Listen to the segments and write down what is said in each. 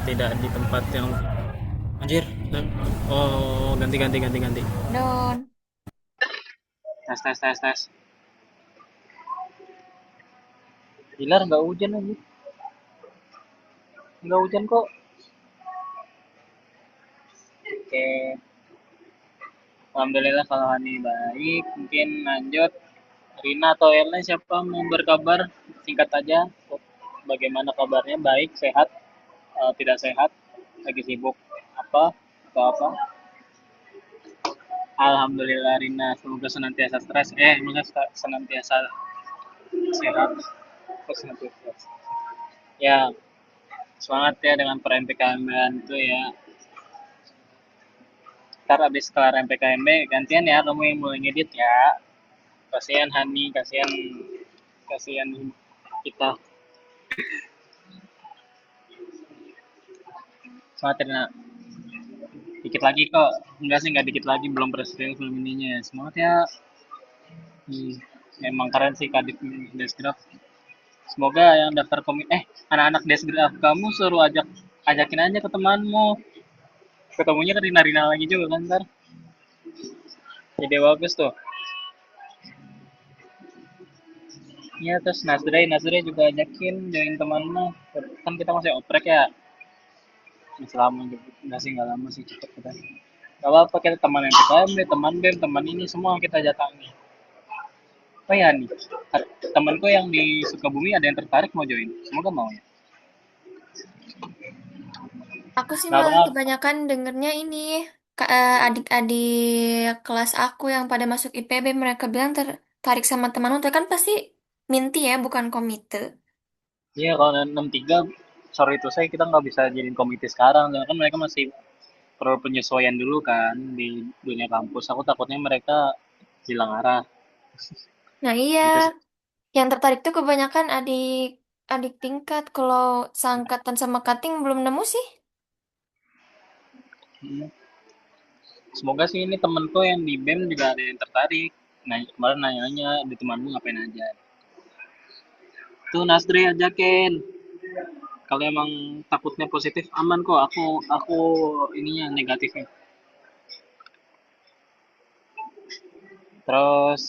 tidak di tempat yang anjir. Oh, ganti ganti ganti ganti. Don. Tes tes tes tes. Gilar nggak hujan lagi. Nggak hujan kok. Oke. Alhamdulillah kalau Hani baik. Mungkin lanjut. Rina atau Erna siapa mau berkabar? Singkat aja. Bagaimana kabarnya? Baik, sehat, tidak sehat, lagi sibuk apa atau apa? Alhamdulillah Rina, semoga senantiasa stres. Semoga senantiasa sehat. Senantiasa. Ya, semangat ya dengan per MPKM itu ya. Ntar abis kelar MPKMB gantian ya kamu yang mulai ngedit ya. Kasihan Hani, kasihan kasihan kita. Semangat Rina. Dikit lagi kok. Enggak sih, enggak dikit lagi. Belum presiden film ininya. Semangat ya. Hmm, emang keren sih Kadif Desgraf. Semoga yang daftar komik anak-anak Desgraf kamu suruh ajakin aja ke temanmu. Ketemunya ke Rina-Rina lagi juga kan ntar. Ide bagus tuh. Iya terus Nasdre juga ajakin join temanmu. Kan kita masih oprek ya. Masih lama gitu. Enggak sih, enggak lama sih, cepet kita. Gak apa-apa, kita teman yang PKMB, teman BEM, teman ini semua kita datangi. Oh ya nih, temanku yang di Sukabumi ada yang tertarik mau join. Semoga mau ya. Aku sih Nah, malah bang, kebanyakan dengernya ini adik-adik kelas aku yang pada masuk IPB mereka bilang tertarik sama teman untuk kan pasti minti ya bukan komite. iya kalau 63 sorry itu saya kita nggak bisa jadiin komite sekarang, karena kan mereka masih perlu penyesuaian dulu kan di dunia kampus. Aku takutnya mereka hilang arah Nah iya, gitu sih. yang tertarik tuh kebanyakan adik adik tingkat. Kalau seangkatan sama kating belum nemu sih. Hmm. Semoga sih ini temenku yang di BEM juga ada yang tertarik. Nah, kemarin nanya-nanya di temanmu ngapain aja. Tuh Nasri ajakin. Kalau emang takutnya positif aman kok. Aku ininya negatifnya. Terus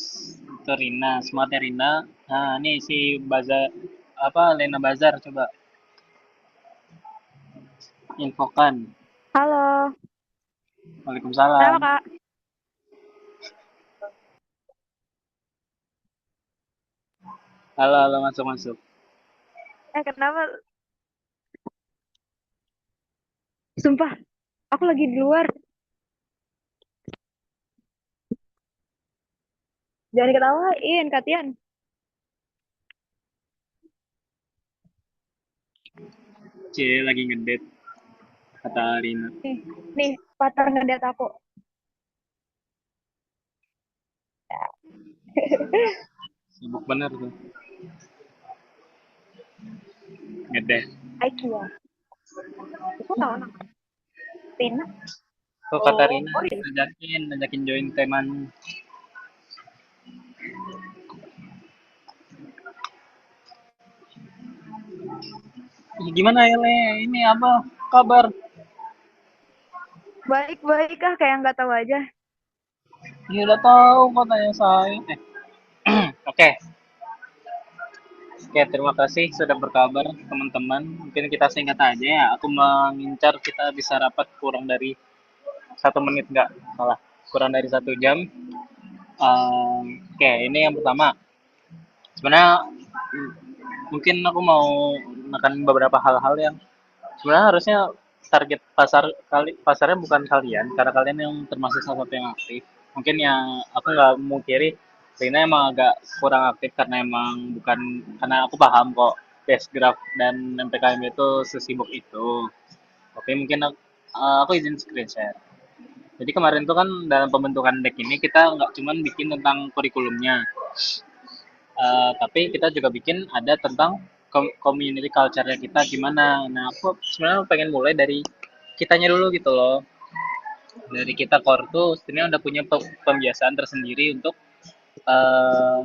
itu Rina, semangatnya Rina. Nah, ini si Bazar apa Lena Bazar coba infokan. Halo, Waalaikumsalam. kenapa Kak? Halo, halo masuk masuk. Kenapa? Sumpah, aku lagi di luar. Jangan diketawain, Katian. C lagi ngedet kata Rina. Nih, nih, partner ngedet aku. Sibuk bener tuh ngedet. IQ ya. Itu tahu nama. Tina. Tuh kata Oh, Rina oh iya. ajakin join teman. Gimana ya Le? Ini apa kabar? Baik-baik kah kayak nggak tahu aja. Ya udah tahu kok tanya saya. Oke. Oke, terima kasih sudah berkabar teman-teman. Mungkin kita singkat aja ya. Aku mengincar kita bisa rapat kurang dari 1 menit, nggak salah. Kurang dari 1 jam. Oke, ini yang pertama. Sebenarnya mungkin aku mau menekan beberapa hal-hal yang sebenarnya harusnya target pasarnya bukan kalian, karena kalian yang termasuk salah satu yang aktif. Mungkin yang aku nggak mau kiri, Rina emang agak kurang aktif karena emang bukan, karena aku paham kok Desgraph dan MPKM itu sesibuk itu. Oke, mungkin aku izin screen share. Jadi kemarin tuh kan dalam pembentukan deck ini kita nggak cuman bikin tentang kurikulumnya, tapi kita juga bikin ada tentang community culture-nya kita gimana. Nah, aku sebenarnya pengen mulai dari kitanya dulu gitu loh. Dari kita core tuh sebenarnya udah punya pembiasaan tersendiri untuk eh,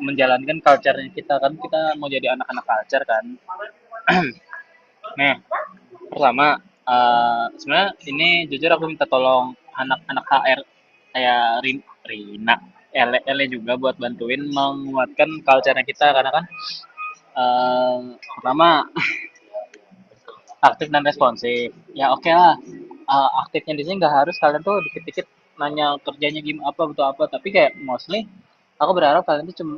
menjalankan culture-nya kita kan, kita mau jadi anak-anak culture kan. Nah, pertama, sebenarnya ini jujur aku minta tolong anak-anak HR kayak Rina, Ele juga buat bantuin menguatkan culture kita karena kan eh, pertama aktif dan responsif. Ya oke lah, aktifnya di sini nggak harus kalian tuh dikit-dikit nanya kerjanya gimana apa betul apa, tapi kayak mostly aku berharap kalian tuh cuma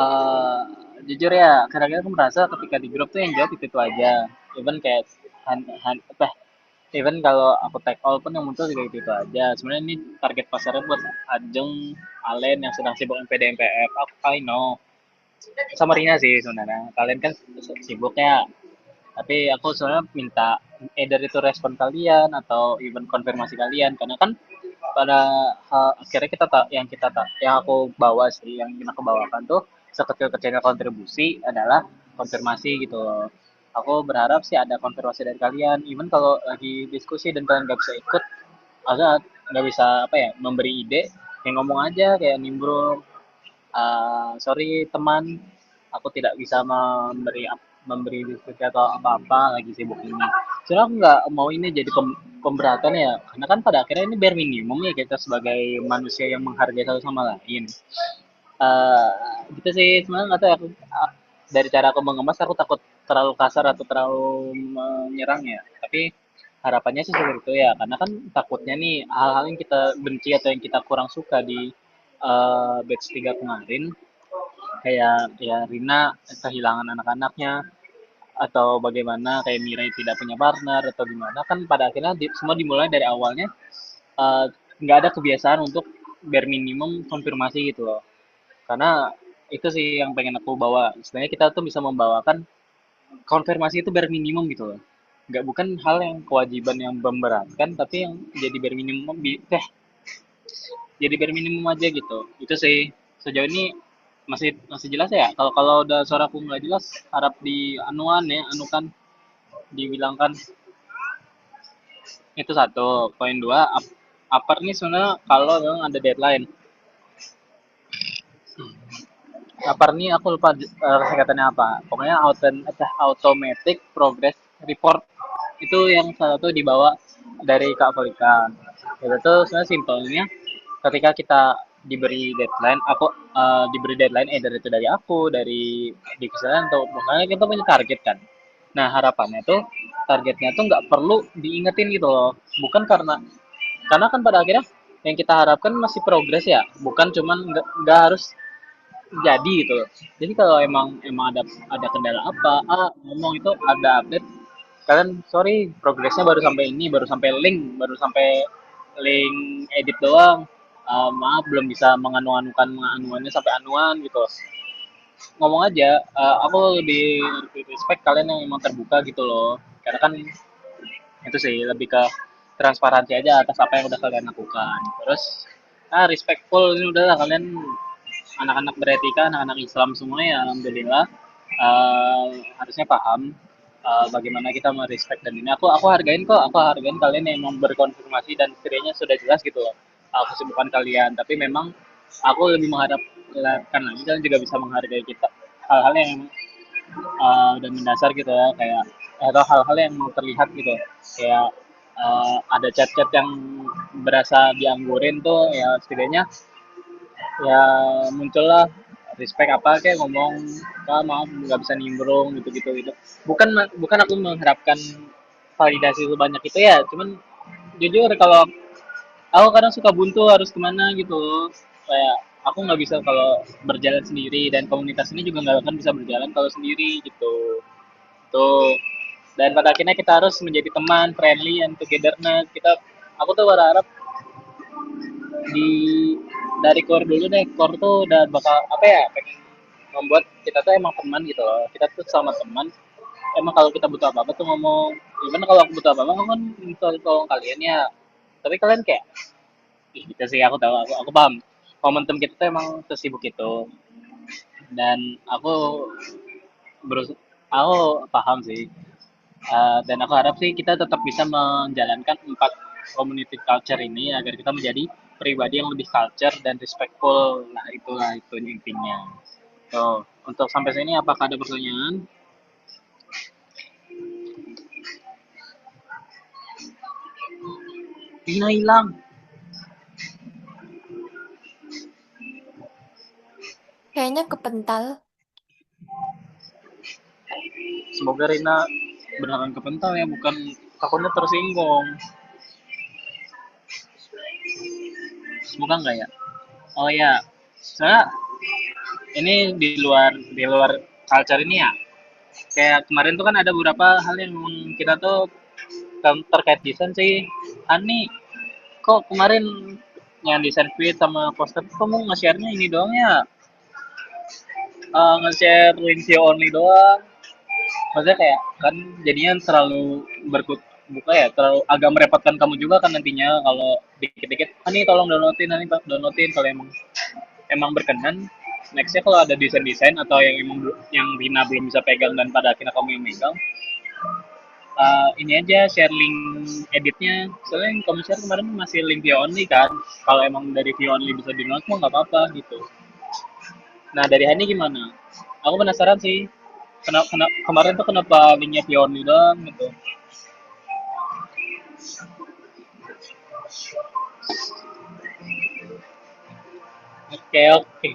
eh, jujur ya, kadang-kadang aku merasa ketika di grup tuh yang jawab itu aja. Even kayak apa even kalau aku tag all pun yang muncul juga itu aja. Sebenarnya ini target pasarnya buat Ajeng, Alen yang sedang sibuk MPD MPF. Aku I know. Sama Rina sih sebenarnya. Kalian kan sibuk ya. Tapi aku sebenarnya minta either itu respon kalian atau even konfirmasi kalian karena kan pada akhirnya kita tak yang kita tak yang aku bawa sih yang ingin aku bawakan tuh sekecil-kecilnya kontribusi adalah konfirmasi gitu loh. Aku berharap sih ada konfirmasi dari kalian even kalau lagi diskusi dan kalian nggak bisa ikut agak nggak bisa apa ya memberi ide yang ngomong aja kayak nimbrung. Sorry teman, aku tidak bisa memberi diskusi atau apa-apa lagi sibuk ini. Soalnya aku nggak mau ini jadi pemberatan ya, karena kan pada akhirnya ini bare minimum ya kita sebagai manusia yang menghargai satu sama lain. Eh gitu sih, sebenarnya nggak tahu ya, dari cara aku mengemas aku takut terlalu kasar atau terlalu menyerang ya. Tapi harapannya sih seperti itu ya, karena kan takutnya nih hal-hal yang kita benci atau yang kita kurang suka di batch 3 kemarin kayak ya Rina kehilangan anak-anaknya atau bagaimana kayak Mirai tidak punya partner atau gimana kan pada akhirnya semua dimulai dari awalnya eh, nggak ada kebiasaan untuk bare minimum konfirmasi gitu loh karena itu sih yang pengen aku bawa sebenarnya kita tuh bisa membawakan konfirmasi itu bare minimum gitu loh nggak bukan hal yang kewajiban yang memberatkan tapi yang jadi bare minimum jadi bare minimum aja gitu itu sih sejauh ini masih masih jelas ya kalau kalau udah suaraku nggak jelas harap di anuan ya anukan dibilangkan itu satu poin dua upper nih sebenarnya kalau memang ada deadline upper nih aku lupa singkatannya apa pokoknya automatic progress report itu yang salah satu dibawa dari Kak Volika itu tuh sebenarnya simpelnya ketika kita diberi deadline aku diberi deadline dari itu dari aku dari divisi lain atau makanya kita punya target kan nah harapannya tuh targetnya tuh nggak perlu diingetin gitu loh bukan karena kan pada akhirnya yang kita harapkan masih progres ya bukan cuman nggak harus jadi gitu loh jadi kalau emang ada kendala apa ngomong itu ada update kalian sorry progresnya baru sampai ini baru sampai link edit doang. Maaf belum bisa menganuannya sampai anuan gitu ngomong aja aku lebih respect kalian yang emang terbuka gitu loh karena kan itu sih lebih ke transparansi aja atas apa yang udah kalian lakukan terus respectful ini udahlah kalian anak-anak beretika anak-anak Islam semua ya alhamdulillah uh, harusnya paham bagaimana kita merespek dan ini aku hargain kok aku hargain kalian yang mau berkonfirmasi dan setidaknya sudah jelas gitu loh kesibukan kalian tapi memang aku lebih mengharapkan lagi kalian juga bisa menghargai kita hal-hal yang udah mendasar gitu ya kayak atau hal-hal yang mau terlihat gitu kayak ada chat-chat yang berasa dianggurin tuh ya setidaknya ya muncullah respect apa kayak ngomong maaf nggak bisa nimbrung gitu bukan aku mengharapkan validasi sebanyak itu ya cuman jujur kalau aku kadang suka buntu harus kemana gitu kayak aku nggak bisa kalau berjalan sendiri dan komunitas ini juga nggak akan bisa berjalan kalau sendiri gitu tuh dan pada akhirnya kita harus menjadi teman friendly and togetherness kita aku tuh berharap di dari core dulu deh core tuh udah bakal apa ya pengen membuat kita tuh emang teman gitu loh kita tuh sama teman emang kalau kita butuh apa apa tuh ngomong even kalau aku butuh apa apa aku kan minta tolong kalian ya tapi kalian kayak ih, gitu sih aku tahu aku paham momentum kita tuh emang sesibuk itu dan berus aku paham sih. Dan aku harap sih kita tetap bisa menjalankan 4 community culture ini agar kita menjadi pribadi yang lebih culture dan respectful. Nah, itulah itu intinya. So, untuk sampai sini apakah ada pertanyaan? Rina hilang. Kayaknya kepental. Semoga Rina beneran kepental ya, bukan takutnya tersinggung. Semoga enggak ya. Oh ya, soalnya ini di luar culture ini ya. Kayak kemarin tuh kan ada beberapa hal yang memang kita tuh terkait desain sih. Ani, kok kemarin yang desain feed sama poster tuh kamu nge-share-nya ini doang ya? Nge-share link view only doang. Maksudnya kayak kan jadinya terlalu berkut buka ya, terlalu agak merepotkan kamu juga kan nantinya kalau dikit-dikit, Ani tolong downloadin, Ani downloadin kalau emang berkenan. Nextnya kalau ada desain-desain atau yang emang yang Rina belum bisa pegang dan pada akhirnya kamu yang megang, ini aja share link editnya. Soalnya yang kamu share kemarin masih link view only kan. Kalau emang dari view only bisa di download mah nggak apa-apa gitu. Nah dari Hani gimana? Aku penasaran sih. Kemarin tuh kenapa linknya view only doang gitu? Oke oke.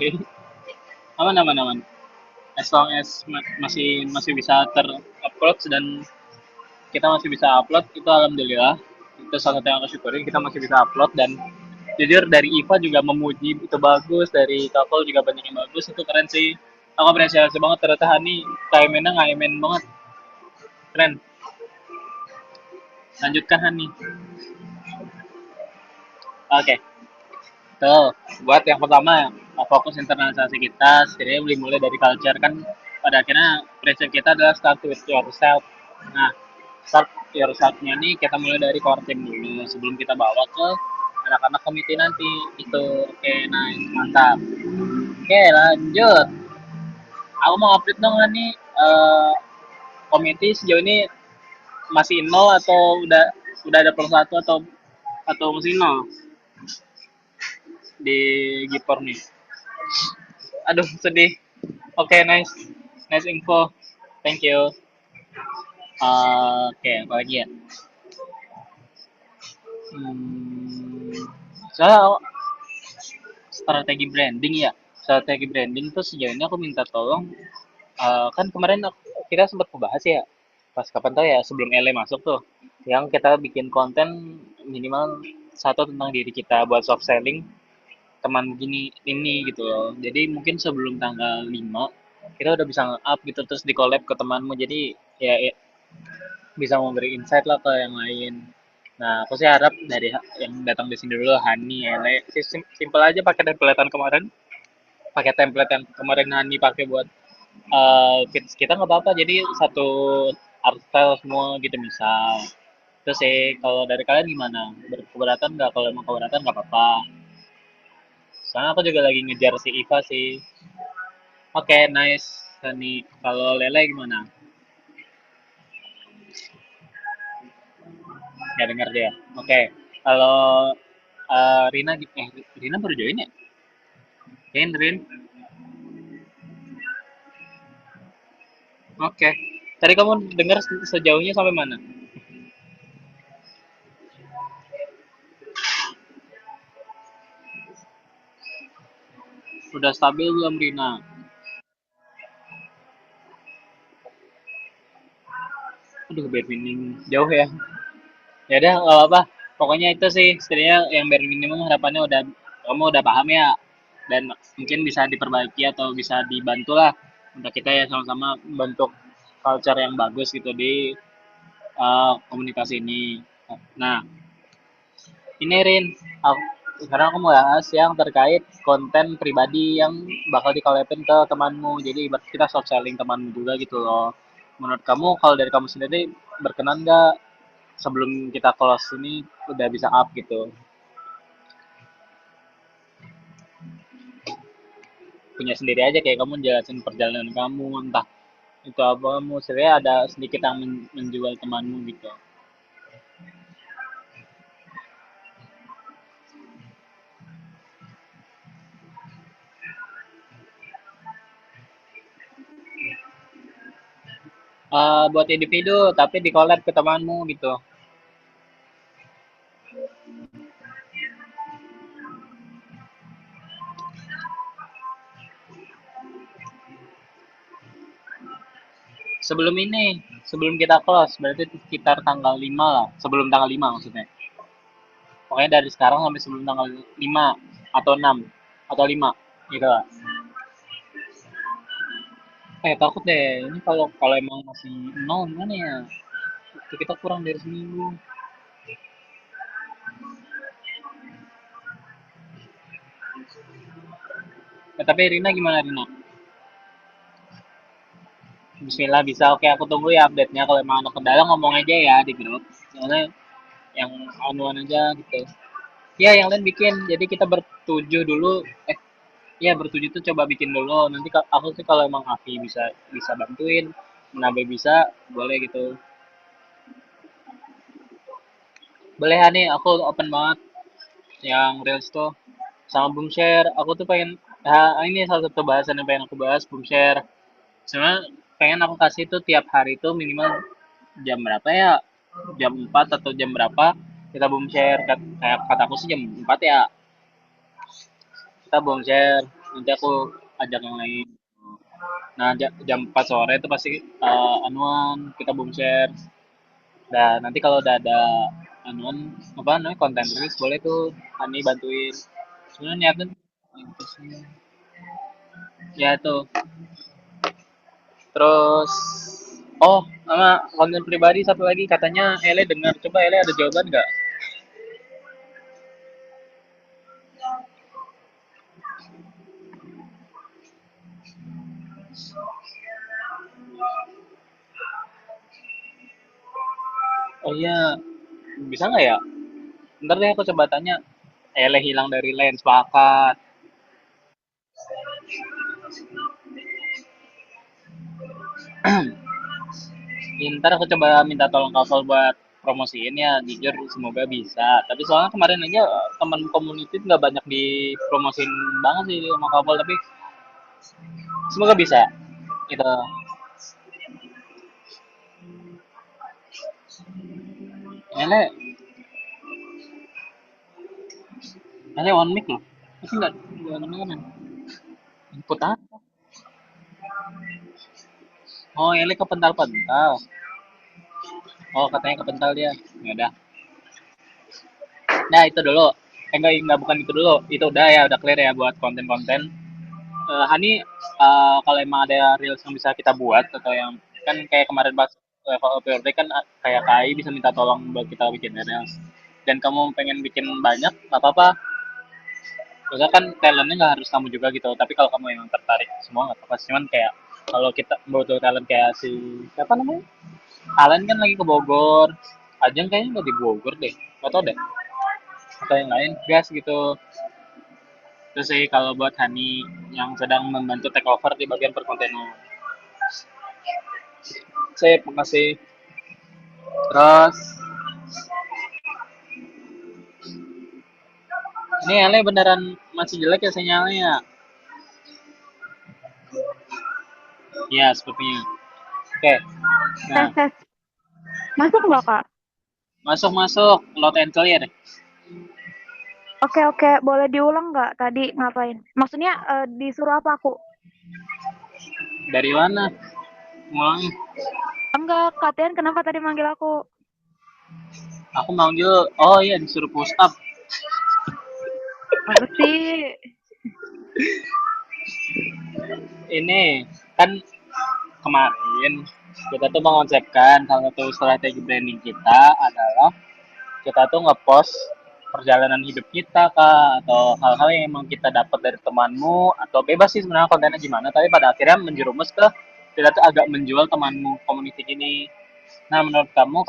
Aman aman aman. As long as masih masih bisa terupload dan kita masih bisa upload itu alhamdulillah. Itu salah satu yang aku syukurin, kita masih bisa upload. Dan jujur dari Iva juga memuji itu bagus, dari Kakol juga banyak yang bagus, itu keren sih. Aku apresiasi banget, ternyata Hani time-nya nggak banget, keren. Lanjutkan Hani. Oke, tuh buat yang pertama, fokus internalisasi kita setidaknya mulai dari culture kan. Pada akhirnya prinsip kita adalah start with yourself. Nah, start yourself-nya nih kita mulai dari core team dulu sebelum kita bawa ke anak-anak komite nanti. Itu oke, nice, mantap. Oke, lanjut. Aku mau update dong nih, komite sejauh ini masih nol atau udah ada plus satu atau masih nol di Gipor nih. Aduh, sedih. Oke, nice. Nice info. Thank you. Oke, apa lagi ya? Hmm, soal strategi branding tuh sejauh ini aku minta tolong. Kan kemarin kita sempat membahas ya, pas kapan tau ya, sebelum LA masuk tuh, yang kita bikin konten minimal satu tentang diri kita buat soft selling teman gini ini gitu loh. Jadi mungkin sebelum tanggal 5 kita udah bisa nge-up gitu, terus di collab ke temanmu, jadi ya bisa memberi insight lah ke yang lain. Nah, aku sih harap dari yang datang di sini dulu, Hani, Ele, simple aja pakai templatean kemarin, pakai template yang kemarin Hani pakai buat fits kita nggak apa-apa, jadi satu art style semua gitu misal. Terus sih kalau dari kalian gimana? Berkeberatan nggak? Kalau emang keberatan nggak apa-apa. Soalnya aku juga lagi ngejar si Iva sih. Oke, nice. Hani, kalau Lele gimana? Nggak dengar dia. Oke, kalau Rina, Rina baru join ya? Rin. Oke. Tadi kamu dengar sejauhnya sampai mana? Udah stabil belum Rina? Aduh, bare minimum jauh ya. Ya udah, nggak apa-apa. Pokoknya itu sih, setidaknya yang bare minimum harapannya udah kamu udah paham ya. Dan mungkin bisa diperbaiki atau bisa dibantu lah untuk kita ya sama-sama bentuk culture yang bagus gitu di komunitas ini. Nah, ini Rin, sekarang aku mau bahas yang terkait konten pribadi yang bakal dikolabin ke temanmu. Jadi ibarat kita soft selling temanmu juga gitu loh. Menurut kamu, kalau dari kamu sendiri berkenan nggak sebelum kita close ini udah bisa up gitu? Punya sendiri aja kayak kamu jelasin perjalanan kamu, entah itu apa, kamu sebenarnya ada sedikit yang menjual temanmu gitu. Buat individu tapi di collab ke temanmu gitu. Sebelum ini, sebelum kita close, berarti sekitar tanggal 5 lah. Sebelum tanggal 5 maksudnya. Pokoknya dari sekarang sampai sebelum tanggal 5 atau 6 atau 5 gitu lah. Takut deh. Ini kalau kalau emang masih nol gimana ya? Waktu kita kurang dari seminggu. Tapi Rina gimana Rina? Bismillah bisa. Oke, aku tunggu ya update-nya. Kalau emang ada kendala ngomong aja ya di grup. Soalnya yang anuan aja gitu. Ya, yang lain bikin. Jadi kita bertujuh dulu. Ya bertujuh tuh coba bikin dulu. Nanti aku sih kalau emang Afi bisa bisa bantuin, Nabe bisa, boleh gitu. Boleh nih, aku open banget yang Reels tuh. Sama boom share. Aku tuh pengen, ini salah satu bahasan yang pengen aku bahas, boom share. Sebenarnya pengen aku kasih tuh tiap hari tuh minimal jam berapa ya? Jam 4 atau jam berapa kita boom share. Kayak kataku sih jam 4 ya. Kita boom share. Nanti aku ajak yang lain. Nah, jam 4 sore itu pasti anuan kita boom share. Dan nanti kalau udah ada anuan apa namanya konten rilis boleh tuh Ani bantuin. Sebenarnya niatnya ya itu. Terus sama konten pribadi satu lagi katanya Ele dengar. Coba Ele ada jawaban nggak? Oh iya, bisa nggak ya? Ntar deh aku coba tanya. Ele hilang dari lens sepakat. Ntar aku coba minta tolong Kavol buat promosiin ya, jujur semoga bisa. Tapi soalnya kemarin aja teman community nggak banyak dipromosin banget sih sama Kavol, tapi semoga bisa. Gitu. Ele, Ele one mic loh. Tapi nggak kedengeran. Input apa? Oh, Ele kepental-pental. Oh, katanya kepental dia. Ya udah. Nah, itu dulu. Enggak, bukan itu dulu. Itu udah ya, udah clear ya buat konten-konten. Hani, kalau emang ada reels yang bisa kita buat atau yang kan kayak kemarin pas level PRD kan kayak KAI bisa minta tolong buat kita bikin reels. Dan kamu pengen bikin banyak, nggak apa-apa. Maksudnya kan talentnya nggak harus kamu juga gitu. Tapi kalau kamu emang tertarik semua nggak apa-apa. Cuman kayak kalau kita butuh talent kayak si siapa namanya? Alan kan lagi ke Bogor. Ajeng kayaknya nggak di Bogor deh. Nggak tau deh. Atau yang lain gas gitu. Terus sih kalau buat Hani yang sedang membantu take over di bagian perkontenan. Sip, makasih. Terus, ini Ele beneran masih jelek ya sinyalnya ya? Ya, sepertinya. Oke, nah, Tes tes. Masuk nggak Kak? masuk-masuk. Loud and clear. Oke oke, boleh diulang nggak tadi ngapain? Maksudnya disuruh apa aku? Dari mana? Mulai. Enggak, Kak Tian kenapa tadi manggil aku? Aku manggil, oh iya disuruh push up. Apa sih? Ini kan kemarin kita tuh mengonsepkan salah satu strategi branding kita adalah kita tuh ngepost perjalanan hidup kita kak atau hal-hal yang emang kita dapat dari temanmu atau bebas sih sebenarnya kontennya gimana tapi pada akhirnya menjerumus ke kita tuh agak menjual temanmu komuniti ini. Nah menurut kamu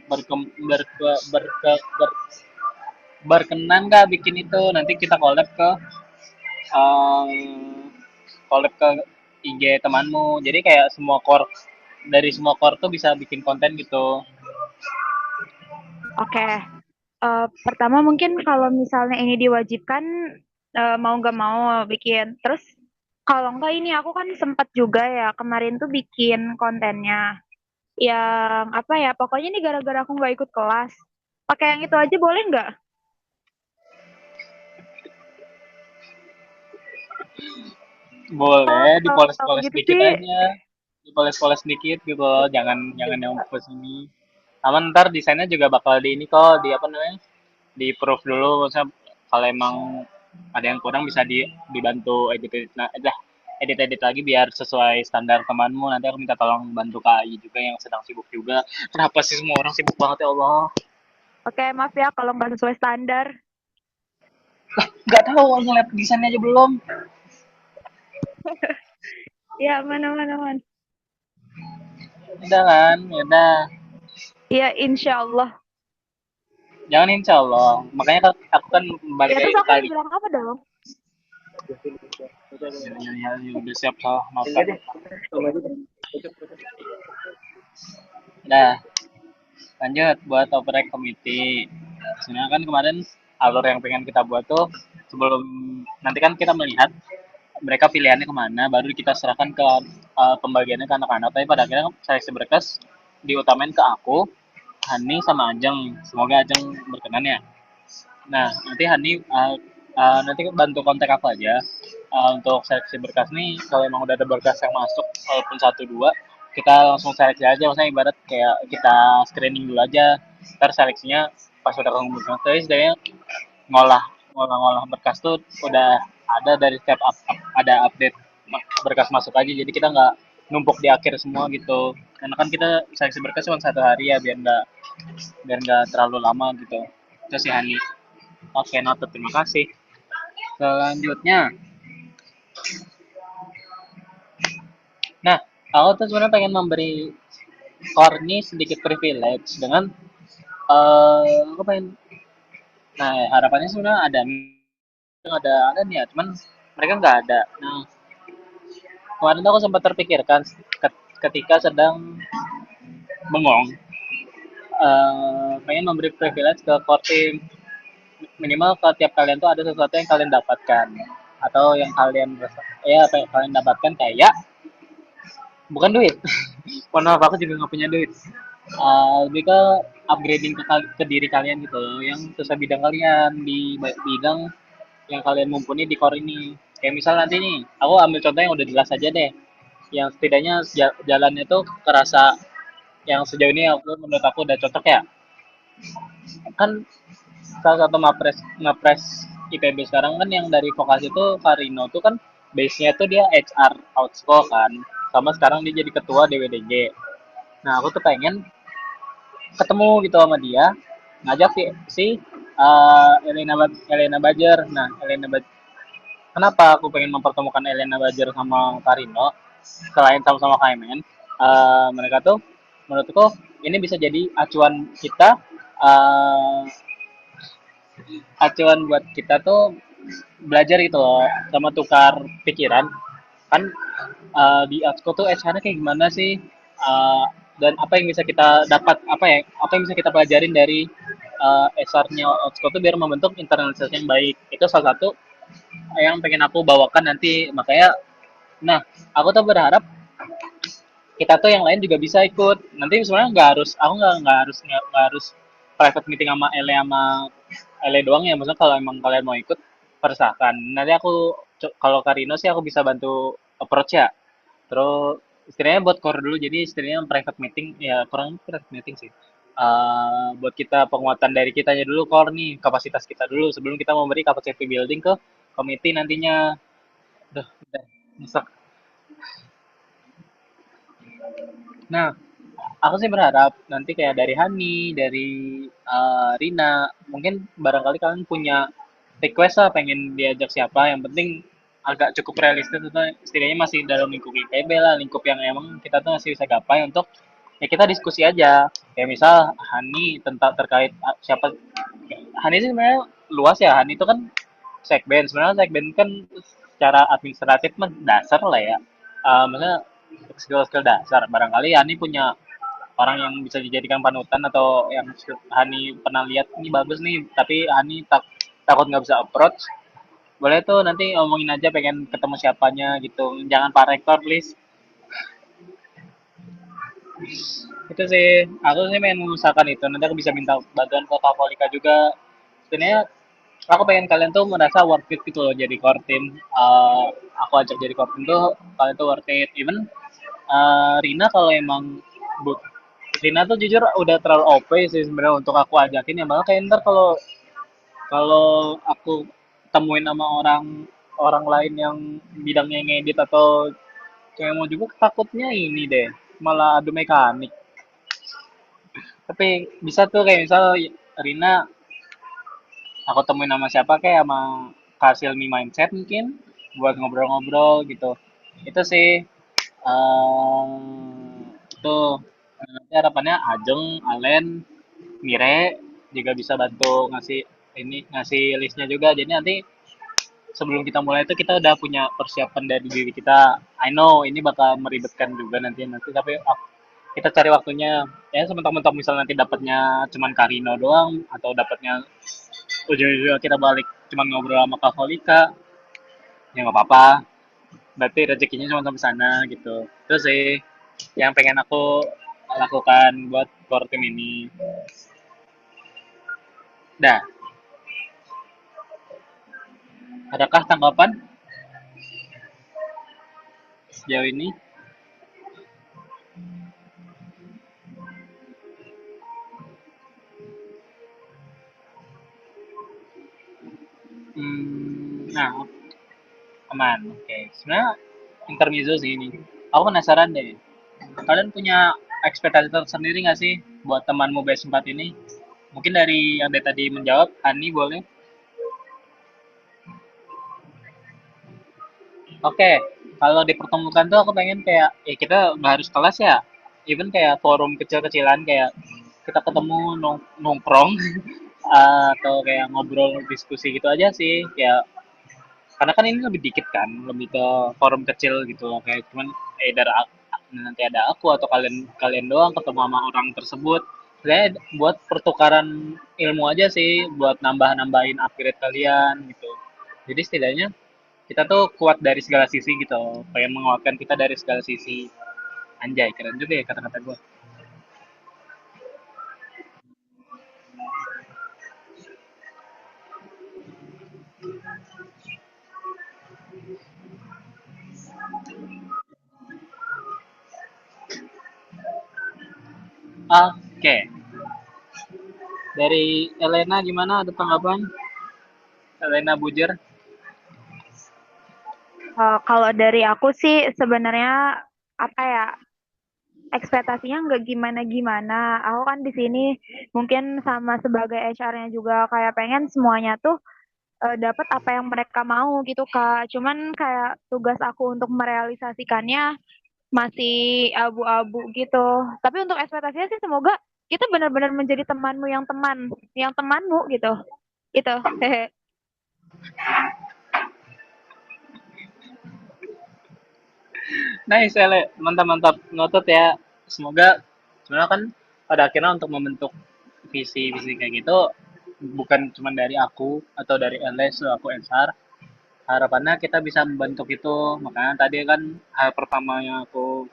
berkem, berke, berke, ber, berkenan gak bikin itu nanti kita um, collab ke IG temanmu jadi kayak semua core dari semua core tuh bisa bikin konten gitu. Oke. Pertama mungkin kalau misalnya ini diwajibkan mau nggak mau bikin. Terus kalau nggak ini aku kan sempat juga ya kemarin tuh bikin kontennya yang apa ya pokoknya ini gara-gara aku nggak ikut kelas. Pakai yang itu aja boleh nggak? Boleh Kalau dipoles-poles gitu dikit sih, aja, dipoles-poles dikit gitu loh, jangan jangan yang ke sini. Aman ntar desainnya juga bakal di ini kok, di apa namanya, di proof dulu. Maksudnya kalau emang ada yang kurang bisa dibantu edit nah edit lagi biar sesuai standar temanmu. Nanti aku minta tolong bantu KAI juga yang sedang sibuk juga. Kenapa sih semua orang sibuk banget ya Allah? oke maaf ya kalau nggak sesuai standar. Nggak tahu ngeliat desainnya aja belum. Ya, mana mana mana. Udah kan, ya udah. Ya, insya Allah. Jangan insya Allah. Makanya aku kan balik Ya, lagi terus ke aku harus tadi. bilang apa dong? Ya, udah siap salah nota. Nah, lanjut buat oprek committee. Sebenarnya kan kemarin alur yang pengen kita buat tuh sebelum nanti kan kita melihat mereka pilihannya kemana, baru kita serahkan ke pembagiannya ke anak-anak. Tapi pada akhirnya seleksi berkas diutamain ke aku, Hani sama Ajeng. Semoga Ajeng berkenan ya. Nah, nanti Hani nanti bantu kontak aku aja untuk seleksi berkas nih. Kalau emang udah ada berkas yang masuk, walaupun satu dua, kita langsung seleksi aja. Maksudnya ibarat kayak kita screening dulu aja. Ntar seleksinya pas udah ketemu berkas, tapi sebenarnya ngolah ngolah berkas tuh udah ada dari step ada update berkas masuk aja. Jadi kita nggak numpuk di akhir semua gitu. Karena kan kita seleksi berkas cuma 1 hari ya, biar nggak terlalu lama gitu. Itu sih Hani. Oke, noted. Terima kasih. Selanjutnya, nah, aku tuh sebenarnya pengen memberi Korni sedikit privilege dengan aku pengen. Nah, harapannya sebenarnya ada nih ya, cuman mereka nggak ada. Nah, kemarin tuh aku sempat terpikirkan ketika sedang bengong, pengen memberi privilege ke core team. Minimal ke tiap kalian tuh ada sesuatu yang kalian dapatkan atau yang kalian ya apa yang kalian dapatkan kayak bukan duit. Mohon maaf, aku juga nggak punya duit. Lebih ke upgrading ke diri kalian gitu loh, yang sesuai bidang kalian di bidang yang kalian mumpuni di core ini. Kayak misal nanti nih, aku ambil contoh yang udah jelas aja deh. Yang setidaknya jalannya tuh kerasa yang sejauh ini menurut aku udah cocok ya. Kan salah satu ngapres IPB sekarang kan yang dari vokasi itu Karino tuh kan base-nya tuh dia HR Outsco kan. Sama sekarang dia jadi ketua DWDG. Nah, aku tuh pengen ketemu gitu sama dia, ngajak si Elena Bajer. Nah, kenapa aku pengen mempertemukan Elena Bajer sama Karino selain sama-sama KMN? Mereka tuh menurutku ini bisa jadi uh, acuan buat kita tuh belajar gitu loh, sama tukar pikiran kan. Di Atsko tuh HR-nya kayak gimana sih. Uh, dan apa yang bisa kita dapat, apa yang bisa kita pelajarin dari HR-nya Atsko tuh biar membentuk internalisasi yang baik. Itu salah satu yang pengen aku bawakan nanti. Makanya nah, aku tuh berharap kita tuh yang lain juga bisa ikut. Nanti sebenarnya nggak harus, aku nggak harus private meeting sama Ele doang ya. Maksudnya kalau emang kalian mau ikut, persilahkan. Nanti aku kalau Karino sih aku bisa bantu approach ya. Terus istilahnya buat core dulu, jadi istilahnya private meeting ya, kurang private meeting sih. Buat kita penguatan dari kitanya dulu, core nih kapasitas kita dulu sebelum kita memberi capacity building ke komite nantinya. Udah, nyesek. Nah, aku sih berharap nanti kayak dari Hani, dari Rina, mungkin barangkali kalian punya request lah pengen diajak siapa. Yang penting agak cukup realistis itu, setidaknya masih dalam lingkup IPB lah, lingkup yang emang kita tuh masih bisa gapai untuk ya kita diskusi aja. Kayak misal Hani tentang terkait siapa. Hani sih sebenarnya luas ya. Hani itu kan sekben. Sebenarnya sekben kan secara administratif mah dasar lah ya. Maksudnya skill-skill dasar. Barangkali Hani punya orang yang bisa dijadikan panutan, atau yang Hani pernah lihat ini bagus nih, tapi Hani takut nggak bisa approach. Boleh tuh nanti ngomongin aja pengen ketemu siapanya gitu. Jangan Pak Rektor please. Itu sih, aku sih pengen mengusahakan itu. Nanti aku bisa minta bantuan ke Kak Polika juga. Sebenarnya aku pengen kalian tuh merasa worth it gitu loh jadi core team. Aku ajak jadi core team tuh kalian tuh worth it. Even Rina kalau emang but Rina tuh jujur udah terlalu OP sih sebenarnya untuk aku ajakin ya, malah kayak ntar kalau kalau aku temuin sama orang orang lain yang bidangnya ngedit atau kayak mau juga, takutnya ini deh malah adu mekanik. Tapi bisa tuh kayak misal Rina aku temuin sama siapa, kayak sama Kasilmi Mindset mungkin buat ngobrol-ngobrol gitu. Itu sih itu nanti harapannya Ajeng, Alen, Mire juga bisa bantu ngasih ini, ngasih listnya juga. Jadi nanti sebelum kita mulai itu kita udah punya persiapan dari diri kita. I know ini bakal meribetkan juga nanti nanti, tapi kita cari waktunya ya, sementok-mentok misal nanti dapatnya cuman Karino doang atau dapatnya ujung-ujungnya kita balik cuman ngobrol sama Kak Holika, ya nggak apa-apa, berarti rezekinya cuma sampai sana gitu. Itu sih yang pengen aku lakukan buat core team ini. Dah, adakah tanggapan sejauh ini? Nah, aman. Oke. Sebenarnya intermezzo sih ini. Aku penasaran deh. Kalian punya ekspektasi tersendiri nggak sih buat temanmu BS4 ini? Mungkin dari yang dari tadi menjawab, Hani boleh. Oke, kalau dipertemukan tuh aku pengen kayak, ya kita nggak harus kelas ya. Even kayak forum kecil-kecilan, kayak kita ketemu nongkrong atau kayak ngobrol diskusi gitu aja sih. Ya karena kan ini lebih dikit kan, lebih ke forum kecil gitu loh, kayak cuman nanti ada aku atau kalian kalian doang ketemu sama orang tersebut. Saya buat pertukaran ilmu aja sih, buat nambah-nambahin upgrade kalian gitu. Jadi setidaknya kita tuh kuat dari segala sisi gitu, pengen menguatkan kita dari segala sisi. Anjay, keren juga ya kata-kata gue. Oke, dari Elena gimana, ada tanggapan? Elena Bujer. Kalau dari aku sih sebenarnya apa ya, ekspektasinya nggak gimana-gimana. Aku kan di sini mungkin sama sebagai HR-nya juga kayak pengen semuanya tuh dapat apa yang mereka mau gitu Kak. Cuman kayak tugas aku untuk merealisasikannya masih abu-abu gitu. Tapi untuk ekspektasinya sih semoga kita benar-benar menjadi temanmu yang temanmu gitu. Itu. Nice, Ele. Mantap, mantap. Noted ya. Semoga, sebenarnya kan pada akhirnya untuk membentuk visi-visi kayak gitu, bukan cuma dari aku atau dari Ele selaku HR. Harapannya kita bisa membentuk itu. Makanya tadi kan hal pertama yang aku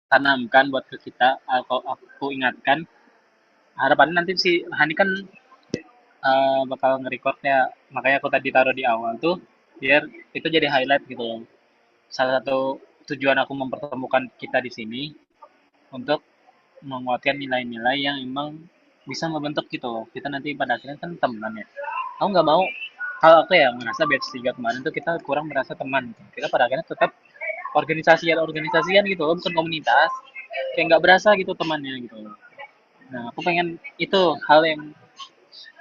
tanamkan buat ke kita, aku ingatkan. Harapannya nanti si Hani kan bakal nge-record ya. Makanya aku tadi taruh di awal tuh, biar itu jadi highlight gitu loh. Salah satu tujuan aku mempertemukan kita di sini untuk menguatkan nilai-nilai yang emang bisa membentuk gitu loh. Kita nanti pada akhirnya kan teman ya. Aku nggak mau, kalau aku ya merasa batch 3 kemarin tuh kita kurang merasa teman. Kita pada akhirnya tetap organisasian gitu loh, bukan komunitas. Kayak nggak berasa gitu temannya gitu loh. Nah, aku pengen itu hal yang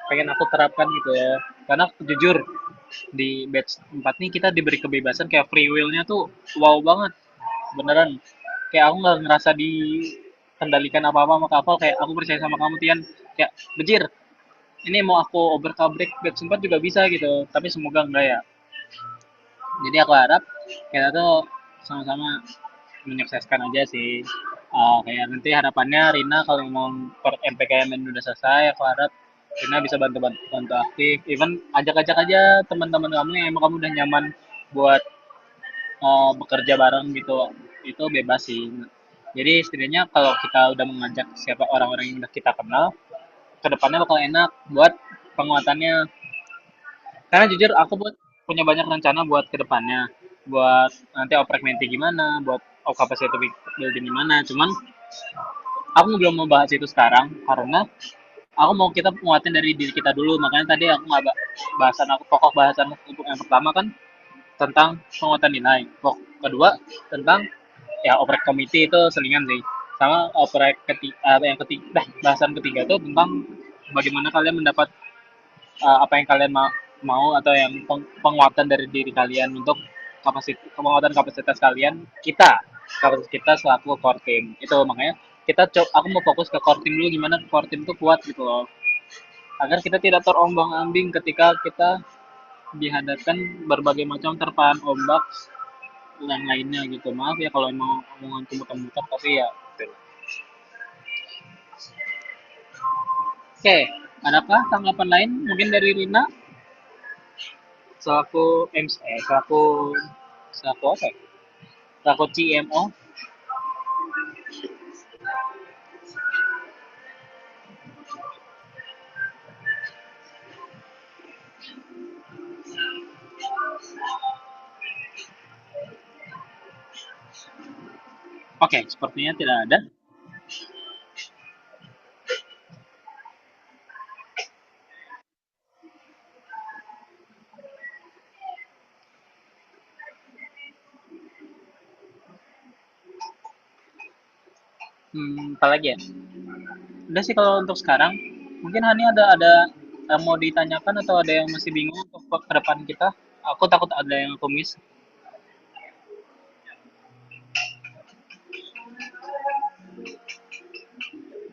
pengen aku terapkan gitu ya. Karena jujur di batch 4 nih kita diberi kebebasan kayak free will-nya tuh wow banget. Beneran, kayak aku nggak ngerasa dikendalikan apa-apa sama kapal, kayak aku percaya sama kamu Tian, kayak bejir ini mau aku ober kabrik batch 4 juga bisa gitu, tapi semoga enggak ya. Jadi aku harap kita tuh sama-sama menyukseskan aja sih. Kayak nanti harapannya Rina kalau mau per MPKM udah selesai, aku harap Rina bisa bantu aktif, even ajak-ajak aja teman-teman kamu yang emang kamu udah nyaman buat bekerja bareng gitu, itu bebas sih. Jadi setidaknya kalau kita udah mengajak siapa orang-orang yang udah kita kenal, kedepannya bakal enak buat penguatannya. Karena jujur aku punya banyak rencana buat kedepannya, buat nanti oprek menti gimana, buat capacity building gimana. Cuman aku belum mau bahas itu sekarang karena aku mau kita nguatin dari diri kita dulu. Makanya tadi aku nggak bahasan aku pokok bahasan untuk yang pertama kan tentang penguatan nilai. Pokok kedua tentang ya oprek komite itu selingan sih. Sama oprek ketiga, yang ketiga, bahasan ketiga itu tentang bagaimana kalian mendapat apa yang kalian mau atau yang penguatan dari diri kalian untuk penguatan kapasitas kalian kapasitas kita selaku core team itu makanya aku mau fokus ke core team dulu gimana core team itu kuat gitu loh agar kita tidak terombang-ambing ketika kita dihadapkan berbagai macam terpaan ombak yang lainnya gitu maaf ya kalau emang omongan muter-muter tapi ya gitu. Oke, adakah tanggapan lain mungkin dari Rina selaku MC selaku selaku apa ya? Selaku CMO. Oke, sepertinya tidak ada. Apalagi ya? Udah sih kalau untuk sekarang. Mungkin Hani ada mau ditanyakan atau ada yang masih bingung untuk ke depan kita? Aku takut ada yang aku miss.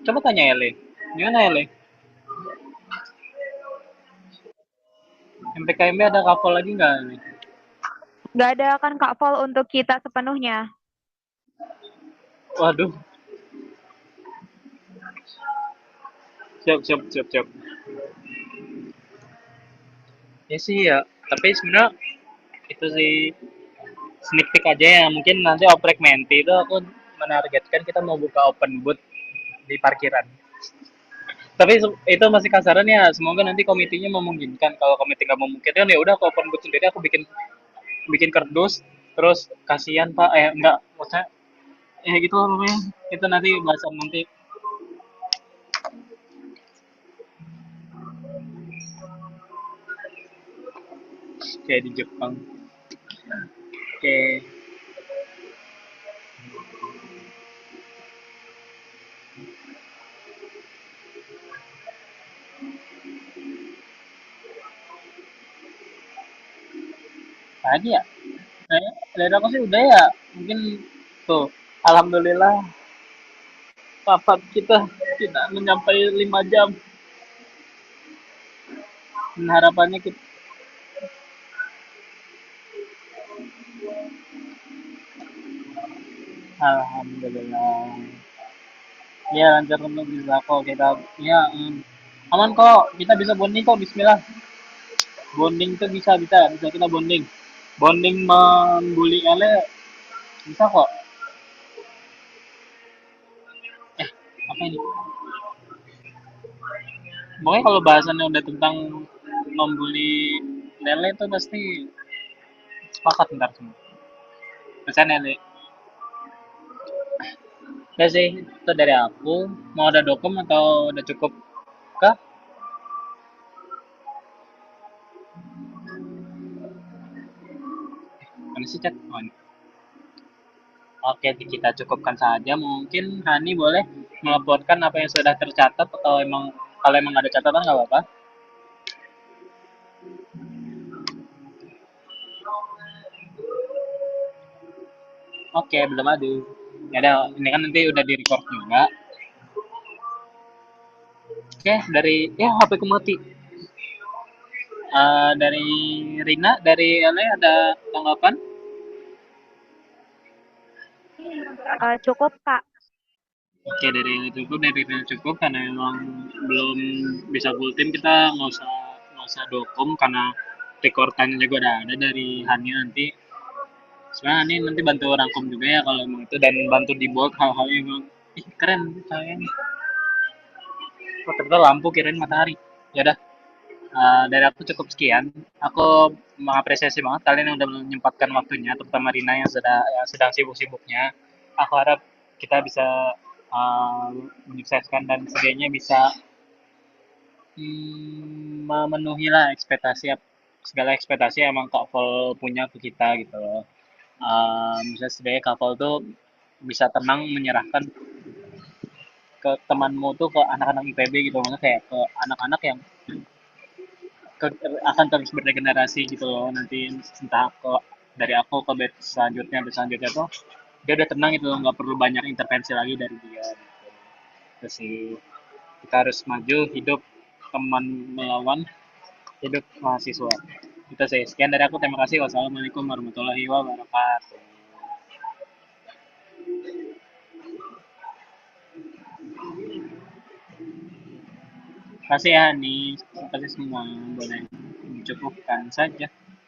Coba tanya Ele. Gimana Ele? MPKMB ada kapal lagi nggak nih? Nggak ada kan Kak Vol untuk kita sepenuhnya. Waduh, siap siap siap siap. Ya sih ya, tapi sebenarnya itu sih sneak peek aja ya. Mungkin nanti oprek menti itu aku menargetkan kita mau buka open booth di parkiran. Tapi itu masih kasaran ya. Semoga nanti komitinya memungkinkan. Kalau komite nggak memungkinkan ya udah aku open booth sendiri. Aku bikin bikin kardus. Terus kasihan Pak. Enggak, maksudnya gitu loh pokoknya. Itu nanti bahasan nanti kayak di Jepang. Oke, lagi ya. Dari aku sih udah ya. Mungkin tuh. Alhamdulillah rapat kita tidak mencapai 5 jam. Dan harapannya kita Alhamdulillah. Ya lancar untuk bisa kok kita ya aman kok kita bisa bonding kok Bismillah bonding tuh bisa kita bonding bonding membuli ele bisa kok apa ini pokoknya kalau bahasannya udah tentang membuli lele itu pasti sepakat ntar semua pesan lele udah sih itu dari aku mau ada dokum atau udah cukup kah mana sih chat oh, ini. Oke, kita cukupkan saja. Mungkin Hani boleh melaporkan apa yang sudah tercatat atau emang kalau emang ada catatan nggak apa-apa. Oke, belum ada. Ya udah, ini kan nanti udah di record juga. Oke, dari ya HP ku mati. Dari Rina, dari Ale ada tanggapan? Cukup Kak. Oke, dari Rina cukup karena memang belum bisa full team kita nggak usah dokum karena rekordannya juga udah ada dari Hani nanti. Sebenarnya ini nanti bantu rangkum juga ya kalau emang itu dan bantu dibuat hal-hal yang emang keren kayaknya. Oh, ternyata lampu kirain matahari. Ya udah, Dari aku cukup sekian. Aku mengapresiasi banget kalian yang udah menyempatkan waktunya, terutama Rina yang sedang sibuk-sibuknya. Aku harap kita bisa uh, menyukseskan dan setidaknya bisa memenuhi lah segala ekspektasi yang emang Kak Vol punya ke kita gitu loh. Misalnya setidaknya Kak Vol tuh bisa tenang menyerahkan ke temanmu tuh ke anak-anak IPB gitu, maksudnya kayak ke anak-anak yang akan terus berdegenerasi gitu loh nanti, entah ke dari aku ke batch selanjutnya tuh dia udah tenang gitu loh, nggak perlu banyak intervensi lagi dari dia gitu. Terus sih kita harus maju hidup teman melawan hidup mahasiswa. Itu sih, sekian dari aku, terima kasih. Wassalamualaikum warahmatullahi wabarakatuh. Terima kasih ya nih, terima kasih semua, boleh dicukupkan saja.